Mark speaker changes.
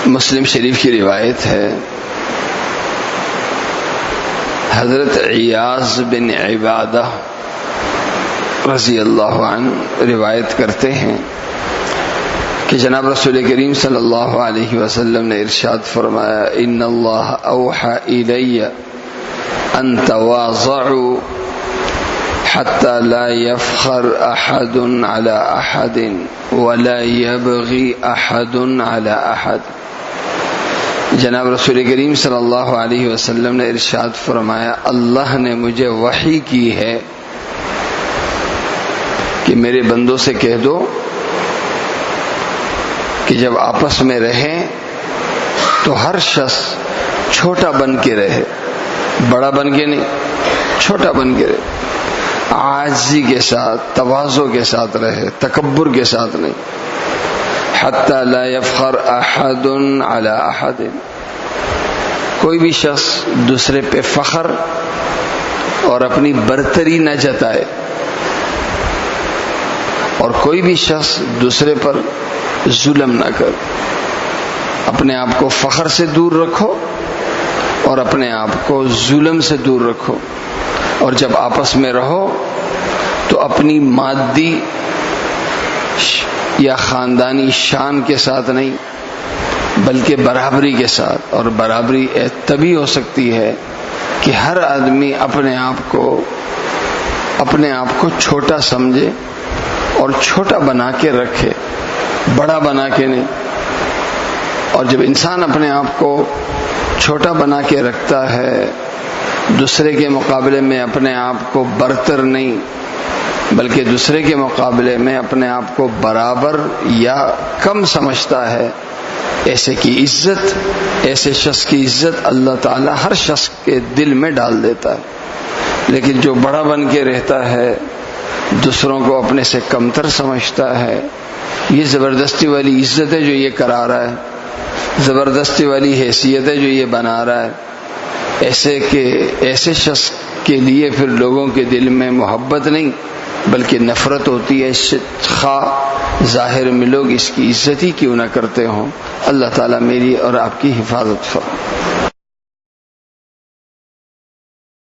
Speaker 1: مسلم شریف کی روایت ہے، حضرت عیاض بن عبادہ رضی اللہ عنہ روایت کرتے ہیں کہ جناب رسول کریم صلی اللہ علیہ وسلم نے ارشاد فرمایا، ان اللہ اوحى الی ان تواضعوا حتى لا يفخر احد على احد ولا يبغي احد على احد۔ جناب رسول کریم صلی اللہ علیہ وسلم نے ارشاد فرمایا، اللہ نے مجھے وحی کی ہے کہ میرے بندوں سے کہہ دو کہ جب آپس میں رہیں تو ہر شخص چھوٹا بن کے رہے، بڑا بن کے نہیں، چھوٹا بن کے رہے، عاجزی کے ساتھ، تواضع کے ساتھ رہے، تکبر کے ساتھ نہیں۔ حتی لا یفخر احد علی احد، کوئی بھی شخص دوسرے پہ فخر اور اپنی برتری نہ جتائے، اور کوئی بھی شخص دوسرے پر ظلم نہ کر۔ اپنے آپ کو فخر سے دور رکھو اور اپنے آپ کو ظلم سے دور رکھو، اور جب آپس میں رہو تو اپنی مادی یا خاندانی شان کے ساتھ نہیں بلکہ برابری کے ساتھ، اور برابری تبھی ہو سکتی ہے کہ ہر آدمی اپنے آپ کو چھوٹا سمجھے اور چھوٹا بنا کے رکھے، بڑا بنا کے نہیں۔ اور جب انسان اپنے آپ کو چھوٹا بنا کے رکھتا ہے، دوسرے کے مقابلے میں اپنے آپ کو برتر نہیں بلکہ دوسرے کے مقابلے میں اپنے آپ کو برابر یا کم سمجھتا ہے، ایسے کی عزت، ایسے شخص کی عزت اللہ تعالی ہر شخص کے دل میں ڈال دیتا ہے۔ لیکن جو بڑا بن کے رہتا ہے، دوسروں کو اپنے سے کمتر سمجھتا ہے، یہ زبردستی والی عزت ہے جو یہ کرا رہا ہے، زبردستی والی حیثیت ہے جو یہ بنا رہا ہے۔ ایسے شخص کے لیے پھر لوگوں کے دل میں محبت نہیں بلکہ نفرت ہوتی ہے، خواہ ظاہر میں لوگ اس کی عزت ہی کیوں نہ کرتے ہوں۔ اللہ تعالیٰ میری اور آپ کی حفاظت فرمائے۔